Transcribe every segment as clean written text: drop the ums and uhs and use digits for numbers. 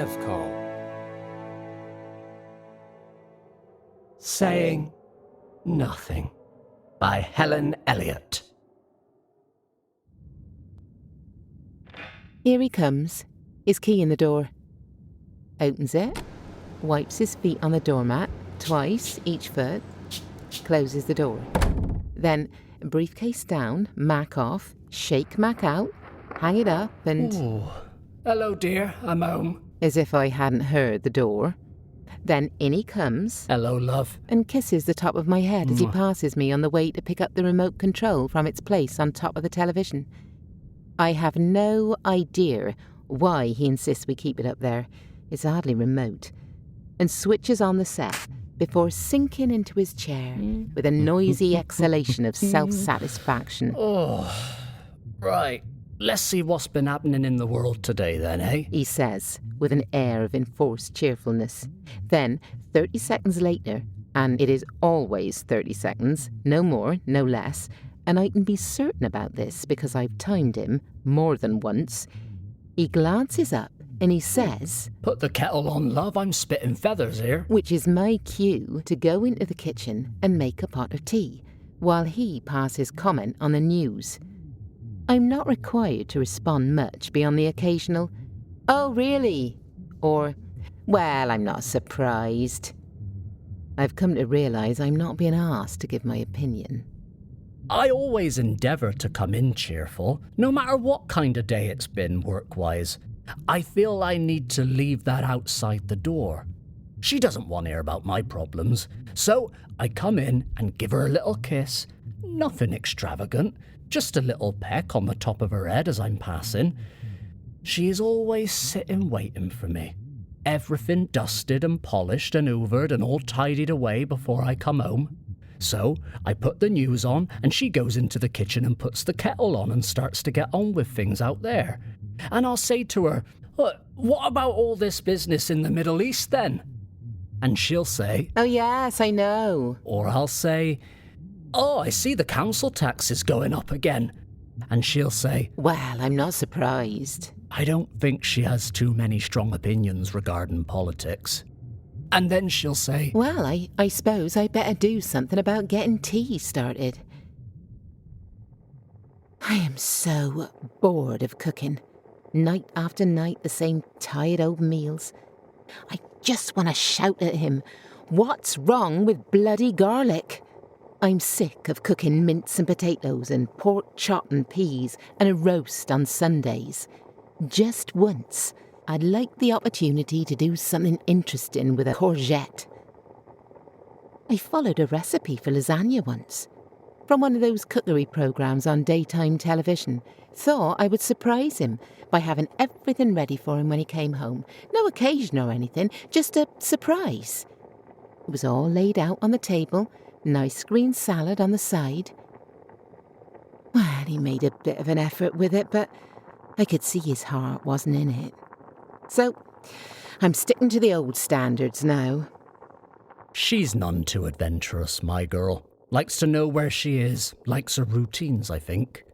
Evcol. Saying Nothing by Helen Elliott. Here he comes, his key in the door. Opens it, wipes his feet on the doormat, twice each foot, closes the door. Then, briefcase down, Mac off, shake Mac out, hang it up and... Ooh. Hello, dear, I'm home. As if I hadn't heard the door. Then in he comes. Hello, love. And kisses the top of my head as he passes me on the way to pick up the remote control from its place on top of the television. I have no idea why he insists we keep it up there. It's hardly remote. And switches on the set before sinking into his chair with a noisy exhalation of self-satisfaction. Oh, right. Let's see what's been happening in the world today then, eh? He says, with an air of enforced cheerfulness. Then, 30 seconds later, and it is always 30 seconds, no more, no less, and I can be certain about this because I've timed him more than once, he glances up and he says, Put the kettle on, love, I'm spitting feathers here. Which is my cue to go into the kitchen and make a pot of tea, while he passes comment on the news. I'm not required to respond much beyond the occasional, "Oh, really?" or, "Well, I'm not surprised." I've come to realise I'm not being asked to give my opinion. I always endeavour to come in cheerful, no matter what kind of day it's been work-wise. I feel I need to leave that outside the door. She doesn't want to hear about my problems, so I come in and give her a little kiss. Nothing extravagant, just a little peck on the top of her head as I'm passing. She is always sitting waiting for me. Everything dusted and polished and hoovered and all tidied away before I come home. So I put the news on and she goes into the kitchen and puts the kettle on and starts to get on with things out there. And I'll say to her, "What about all this business in the Middle East then?" And she'll say, "Oh yes, I know." Or I'll say, "Oh, I see the council tax is going up again." And she'll say, "Well, I'm not surprised." I don't think she has too many strong opinions regarding politics. And then she'll say, "Well, I suppose I better do something about getting tea started." I am so bored of cooking. Night after night, the same tired old meals. I just want to shout at him, "What's wrong with bloody garlic?" I'm sick of cooking mince and potatoes and pork chop and peas and a roast on Sundays. Just once, I'd like the opportunity to do something interesting with a courgette. I followed a recipe for lasagna once, from one of those cookery programs on daytime television. Thought I would surprise him by having everything ready for him when he came home. No occasion or anything, just a surprise. It was all laid out on the table, nice green salad on the side. Well, he made a bit of an effort with it, but I could see his heart wasn't in it. So, I'm sticking to the old standards now. She's none too adventurous, my girl. Likes to know where she is, likes her routines, I think.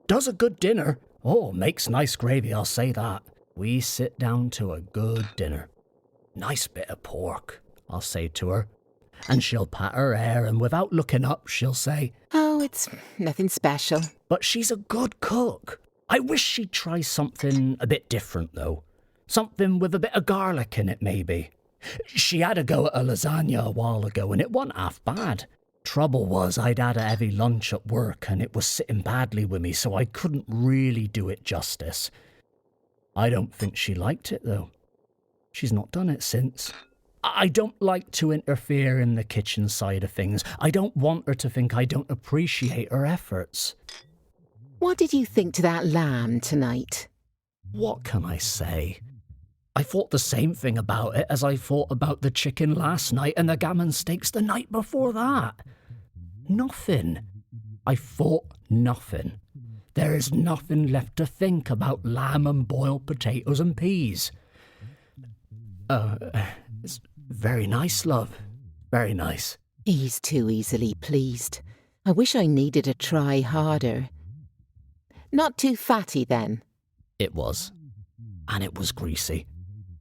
Does a good dinner. Oh, makes nice gravy, I'll say that. We sit down to a good dinner. Nice bit of pork, I'll say to her. And she'll pat her hair, and without looking up, she'll say, "Oh, it's nothing special." But she's a good cook. I wish she'd try something a bit different, though. Something with a bit of garlic in it, maybe. She had a go at a lasagna a while ago, and it wasn't half bad. Trouble was, I'd had a heavy lunch at work, and it was sitting badly with me, so I couldn't really do it justice. I don't think she liked it, though. She's not done it since. I don't like to interfere in the kitchen side of things. I don't want her to think I don't appreciate her efforts. What did you think to that lamb tonight? What can I say? I thought the same thing about it as I thought about the chicken last night and the gammon steaks the night before that. Nothing. I thought nothing. There is nothing left to think about lamb and boiled potatoes and peas. It's very nice, love. Very nice. He's too easily pleased. I wish I needed to try harder. Not too fatty, then? It was. And it was greasy.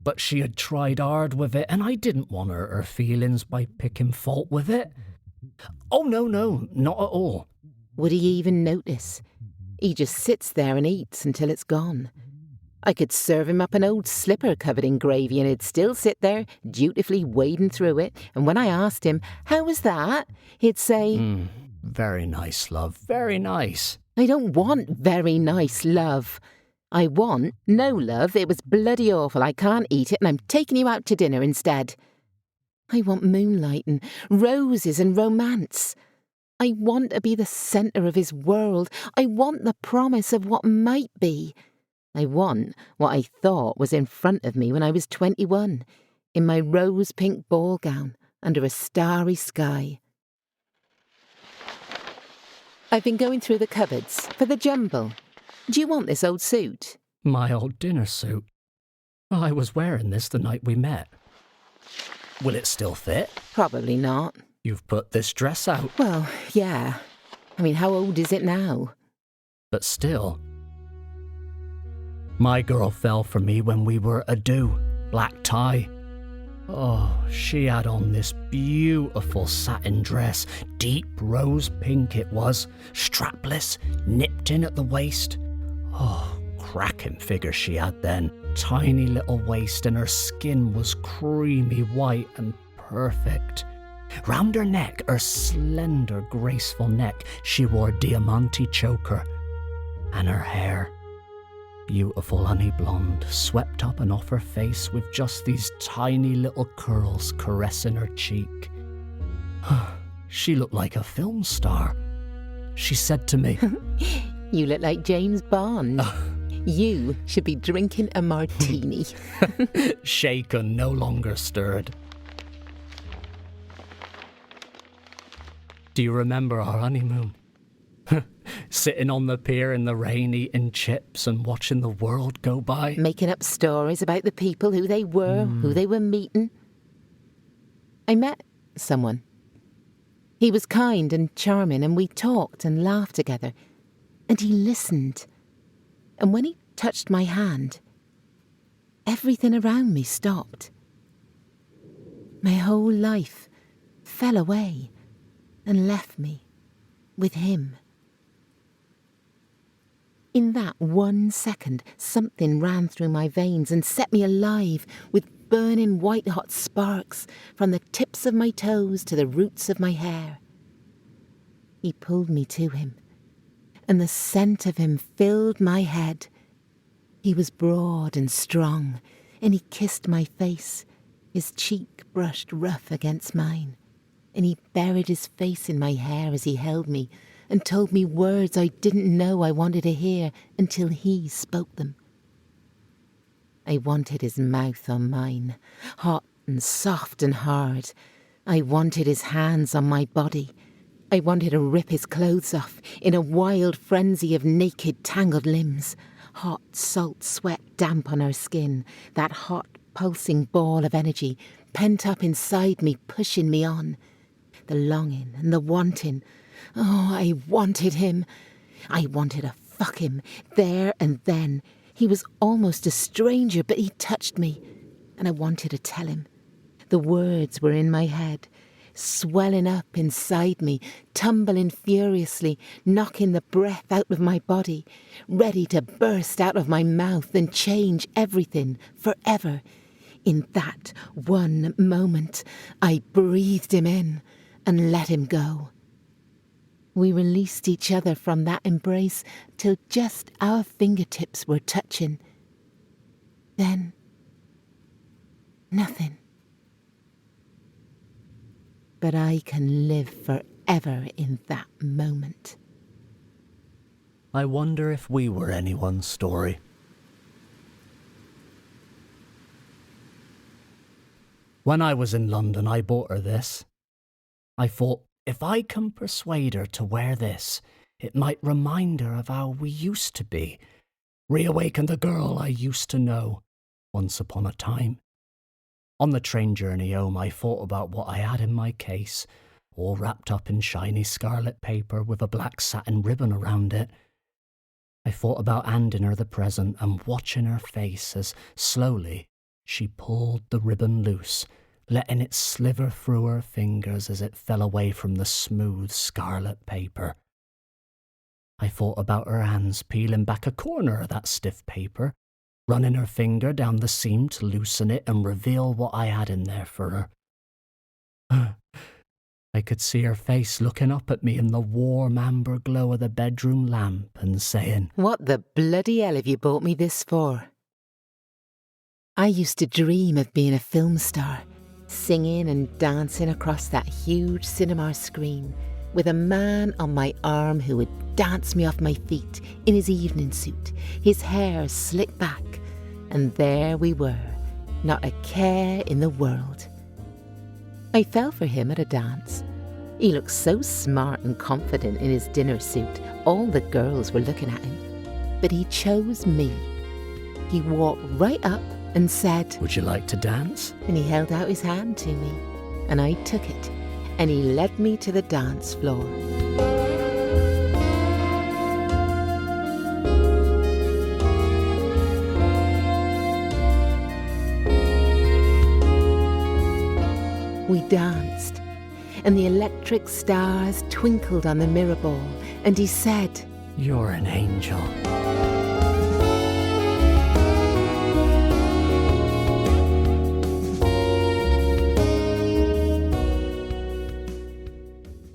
but she had tried hard with it and I didn't want to hurt her feelings by picking fault with it. Oh, no, not at all. Would he even notice? He just sits there and eats until it's gone. I could serve him up an old slipper covered in gravy and he'd still sit there, dutifully wading through it, and when I asked him, "How was that?" he'd say, Very nice, love, very nice. "I don't want very nice love. I want no love. It was bloody awful. I can't eat it and I'm taking you out to dinner instead. I want moonlight and roses and romance. I want to be the centre of his world. I want the promise of what might be. I want what I thought was in front of me when I was 21, in my rose-pink ball gown under a starry sky. I've been going through the cupboards for the jumble. Do you want this old suit?" My old dinner suit. I was wearing this the night we met. Will it still fit? "Probably not." You've put this dress out. "Well, yeah. I mean, how old is it now?" But still. My girl fell for me when we were ado, black tie. Oh, she had on this beautiful satin dress, deep rose pink it was, strapless, nipped in at the waist. Oh, cracking figure she had then, tiny little waist and her skin was creamy white and perfect. Round her neck, her slender, graceful neck, she wore a diamante choker, and her hair, beautiful honey blonde, swept up and off her face with just these tiny little curls caressing her cheek. She looked like a film star. She said to me, "You look like James Bond. You should be drinking a martini." shaken, no longer stirred. Do you remember our honeymoon? Sitting on the pier in the rain, eating chips and watching the world go by. Making up stories about the people, who they were, who they were meeting. I met someone. He was kind and charming, and we talked and laughed together. And he listened. And when he touched my hand, everything around me stopped. My whole life fell away and left me with him. In that 1 second, something ran through my veins and set me alive with burning white-hot sparks from the tips of my toes to the roots of my hair. He pulled me to him, and the scent of him filled my head. He was broad and strong, and he kissed my face, his cheek brushed rough against mine, and he buried his face in my hair as he held me and told me words I didn't know I wanted to hear until he spoke them. I wanted his mouth on mine, hot and soft and hard. I wanted his hands on my body. I wanted to rip his clothes off in a wild frenzy of naked, tangled limbs. Hot salt sweat damp on our skin, that hot, pulsing ball of energy pent up inside me, pushing me on. The longing and the wanting. Oh, I wanted him. I wanted to fuck him, there and then. He was almost a stranger, but he touched me, and I wanted to tell him. The words were in my head, swelling up inside me, tumbling furiously, knocking the breath out of my body, ready to burst out of my mouth and change everything forever. In that one moment, I breathed him in and let him go. We released each other from that embrace till just our fingertips were touching. Then, nothing. But I can live forever in that moment. I wonder if we were anyone's story. When I was in London, I bought her this. I thought, if I can persuade her to wear this, it might remind her of how we used to be, reawaken the girl I used to know once upon a time. On the train journey home, I thought about what I had in my case, all wrapped up in shiny scarlet paper with a black satin ribbon around it. I thought about handing her the present and watching her face as slowly She pulled the ribbon loose, letting it sliver through her fingers as it fell away from the smooth scarlet paper. I thought about her hands peeling back a corner of that stiff paper, running her finger down the seam to loosen it and reveal what I had in there for her. I could see her face looking up at me in the warm amber glow of the bedroom lamp and saying, "What the bloody hell have you bought me this for?" I used to dream of being a film star, singing and dancing across that huge cinema screen, with a man on my arm who would dance me off my feet in his evening suit, his hair slicked back, and there we were, not a care in the world. I fell for him at a dance. He looked so smart and confident in his dinner suit, all the girls were looking at him. But he chose me. He walked right up and said, "Would you like to dance?" And he held out his hand to me, and I took it, and he led me to the dance floor. We danced, and the electric stars twinkled on the mirror ball, and he said, "You're an angel."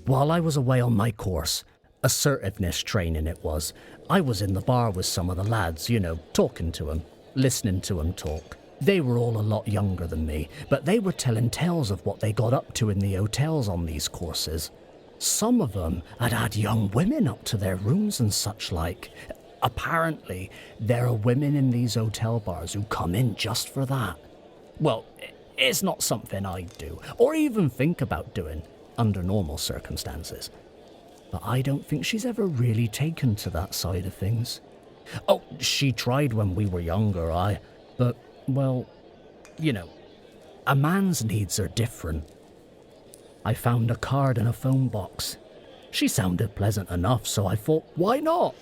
While I was away on my course, assertiveness training it was, I was in the bar with some of the lads, talking to them, listening to them talk. They were all a lot younger than me, but they were telling tales of what they got up to in the hotels on these courses. Some of them had had young women up to their rooms and such like. Apparently, there are women in these hotel bars who come in just for that. Well, it's not something I'd do, or even think about doing, under normal circumstances. But I don't think she's ever really taken to that side of things. Oh, she tried when we were younger, but, well, a man's needs are different. I found a card in a phone box. She sounded pleasant enough, so I thought, why not?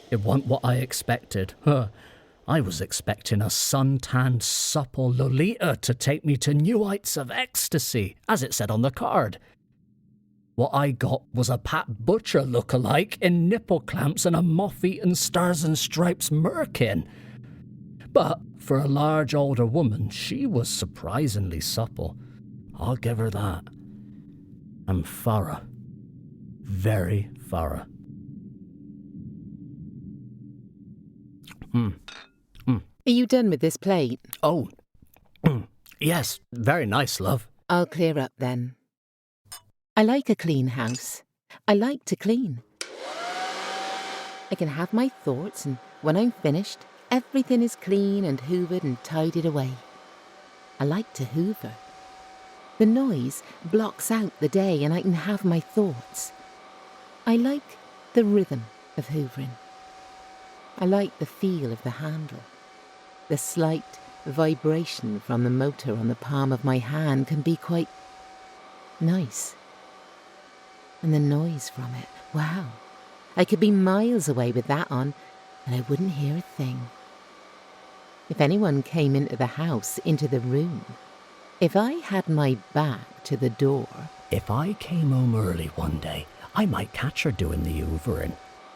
It wasn't what I expected. I was expecting a suntanned, supple Lolita to take me to new heights of ecstasy, as it said on the card. What I got was a Pat Butcher look-alike in nipple clamps and a moth-eaten Stars and Stripes merkin. But for a large older woman, she was surprisingly supple. I'll give her that. And thorough. Very thorough. Are you done with this plate? Oh, yes, very nice, love. I'll clear up then. I like a clean house. I like to clean. I can have my thoughts, and when I'm finished, everything is clean and hoovered and tidied away. I like to hoover. The noise blocks out the day and I can have my thoughts. I like the rhythm of hoovering. I like the feel of the handle. The slight vibration from the motor on the palm of my hand can be quite nice. And the noise from it, wow. I could be miles away with that on, and I wouldn't hear a thing. If anyone came into the house, into the room, if I had my back to the door... If I came home early one day, I might catch her doing the hoovering.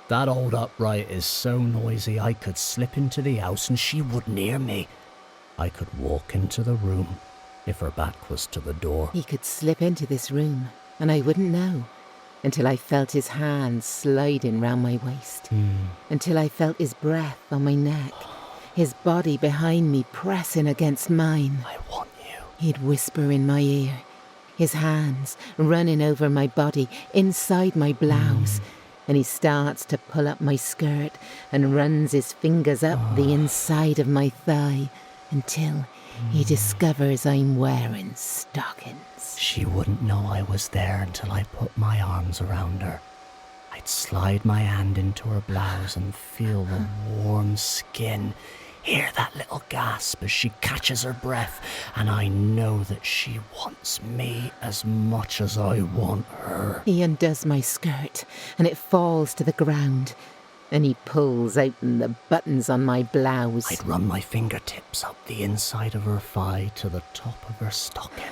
That old upright is so noisy I could slip into the house and she wouldn't hear me. I could walk into the room if her back was to the door. He could slip into this room, and I wouldn't know, until I felt his hand sliding round my waist, until I felt his breath on my neck, his body behind me pressing against mine. I want you. He'd whisper in my ear, his hands running over my body, inside my blouse, and he starts to pull up my skirt and runs his fingers up the inside of my thigh until he discovers I'm wearing stockings. She wouldn't know I was there until I put my arms around her. I'd slide my hand into her blouse and feel the warm skin, hear that little gasp as she catches her breath, and I know that she wants me as much as I want her. He undoes my skirt, and it falls to the ground, And he pulls open the buttons on my blouse. I'd run my fingertips up the inside of her thigh to the top of her stocking,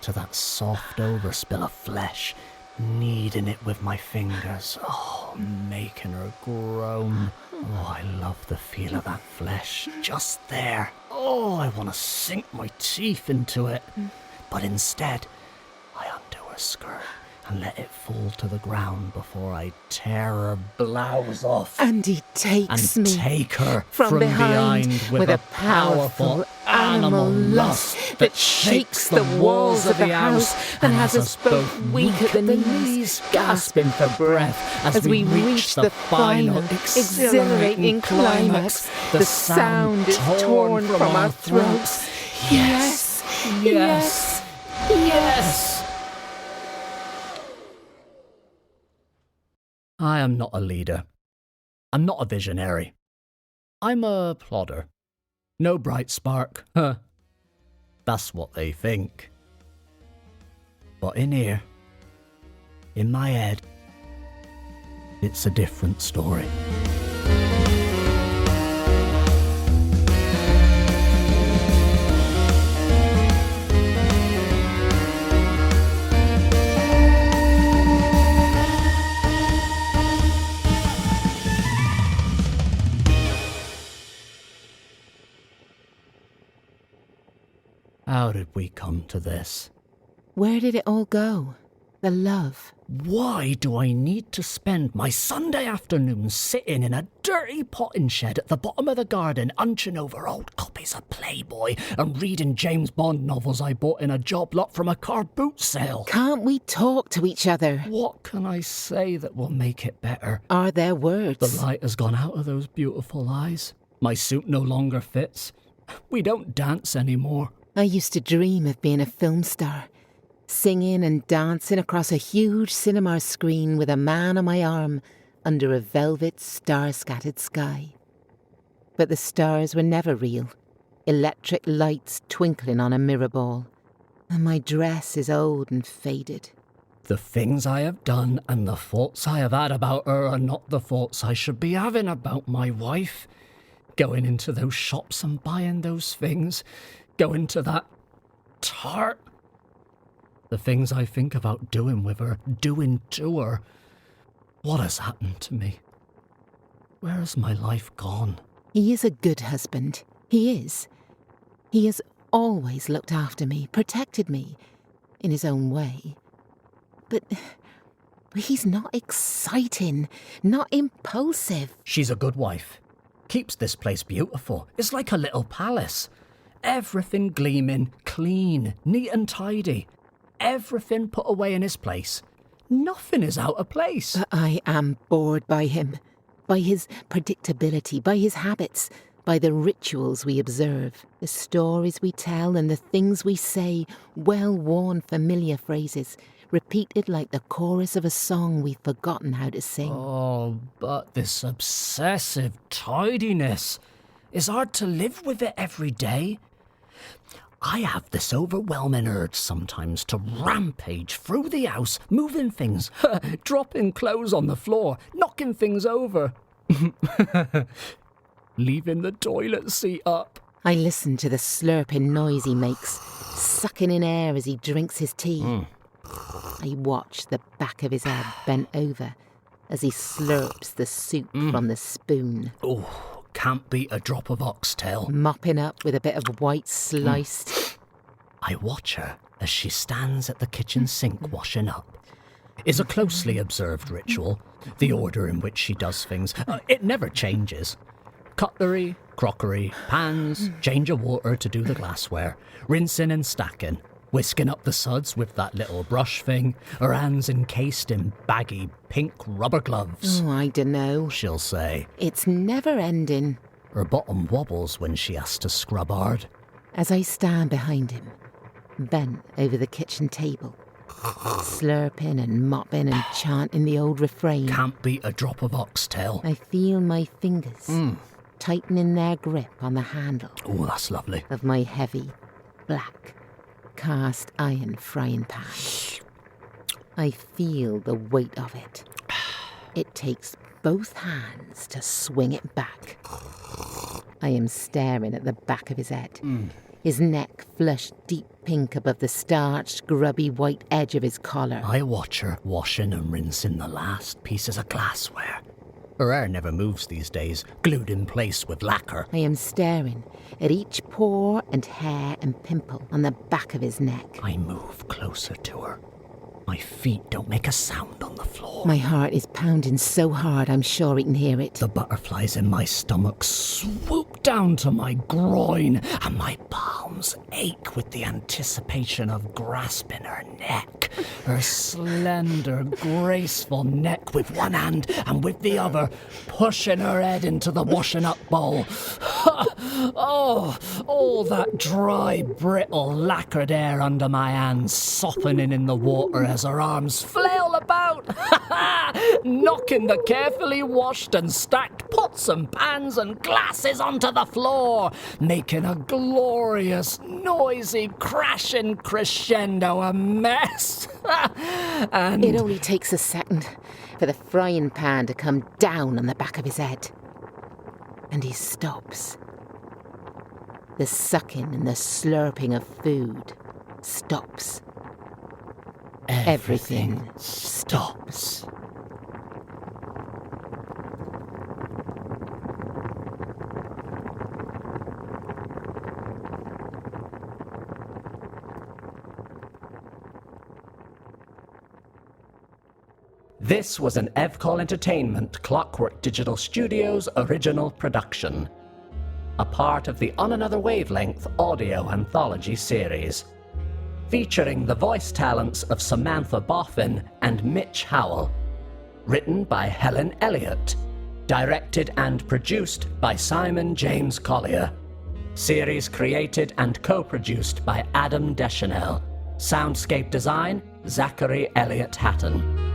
to that soft overspill of flesh, kneading it with my fingers. Oh, making her groan. Oh, I love the feel of that flesh, just there. Oh, I want to sink my teeth into it. But instead, I undo her skirt and let it fall to the ground before I tear her blouse off. And he takes me take her from behind with a powerful animal lust that shakes the walls of the house and has us both weak at the knees, gasping for breath as we reach the final, exhilarating climax. The sound is torn from our throats. Yes, yes, yes. I am not a leader. I'm not a visionary. I'm a plodder. No bright spark. Huh. That's what they think. But in here, in my head, it's a different story. How did we come to this? Where did it all go? The love. Why do I need to spend my Sunday afternoons sitting in a dirty potting shed at the bottom of the garden, unching over old copies of Playboy and reading James Bond novels I bought in a job lot from a car boot sale? Can't we talk to each other? What can I say that will make it better? Are there words? The light has gone out of those beautiful eyes. My suit no longer fits. We don't dance anymore. I used to dream of being a film star, singing and dancing across a huge cinema screen with a man on my arm under a velvet star-scattered sky. But the stars were never real, electric lights twinkling on a mirror ball, and my dress is old and faded. The things I have done and the thoughts I have had about her are not the thoughts I should be having about my wife. Going into those shops and buying those things, going to that tart. The things I think about doing with her, doing to her. What has happened to me? Where has my life gone? He is a good husband. He is. He has always looked after me, protected me, in his own way. But he's not exciting, not impulsive. She's a good wife. Keeps this place beautiful. It's like a little palace. Everything gleaming, clean, neat and tidy. Everything put away in its place. Nothing is out of place. But I am bored by him, by his predictability, by his habits, by the rituals we observe, the stories we tell and the things we say, well-worn familiar phrases, repeated like the chorus of a song we've forgotten how to sing. Oh, but this obsessive tidiness. It's hard to live with it every day. I have this overwhelming urge sometimes to rampage through the house, moving things, dropping clothes on the floor, knocking things over, leaving the toilet seat up. I listen to the slurping noise he makes, sucking in air as he drinks his tea. I watch the back of his head bent over as he slurps the soup from the spoon. Oh. Can't beat a drop of oxtail. Mopping up with a bit of white sliced. I watch her as she stands at the kitchen sink washing up. It's a closely observed ritual, the order in which she does things. It never changes. Cutlery, crockery, pans, change of water to do the glassware, rinsing and stacking, whisking up the suds with that little brush thing, her hands encased in baggy pink rubber gloves. Oh, I dunno, she'll say. It's never ending. Her bottom wobbles when she has to scrub hard. As I stand behind him, bent over the kitchen table, slurping and mopping and chanting the old refrain. Can't beat a drop of oxtail. I feel my fingers tightening their grip on the handle. Oh, that's lovely. Of my heavy, black, cast iron frying pan. I feel the weight of it. It takes both hands to swing it back. I am staring at the back of his head. His neck flushed deep pink above the starched, grubby white edge of his collar. I watch her washing and rinsing the last pieces of glassware. Her hair never moves these days, glued in place with lacquer. I am staring at each pore and hair and pimple on the back of his neck. I move closer to her. My feet don't make a sound on the floor. My heart is pounding so hard I'm sure he can hear it. The butterflies in my stomach swoop down to my groin, and my palms ache with the anticipation of grasping her neck. Her slender, graceful neck with one hand and with the other, pushing her head into the washing up bowl. Oh, all that dry, brittle, lacquered hair under my hands, softening in the water as her arms flail about, knocking the carefully washed and stacked pots and pans and glasses onto the floor, making a glorious, noisy, crashing crescendo, a mess. And it only takes a second for the frying pan to come down on the back of his head. And he stops. The sucking and the slurping of food stops. Everything stops. This was an Evcol Entertainment Clockwork Digital Studios original production, a part of the On Another Wavelength audio anthology series, featuring the voice talents of Samantha Boffin and Mitch Howell, written by Helen Elliott, directed and produced by Simon James Collier, series created and co-produced by Dechanel, soundscape design Zachary Elliott-Hatton.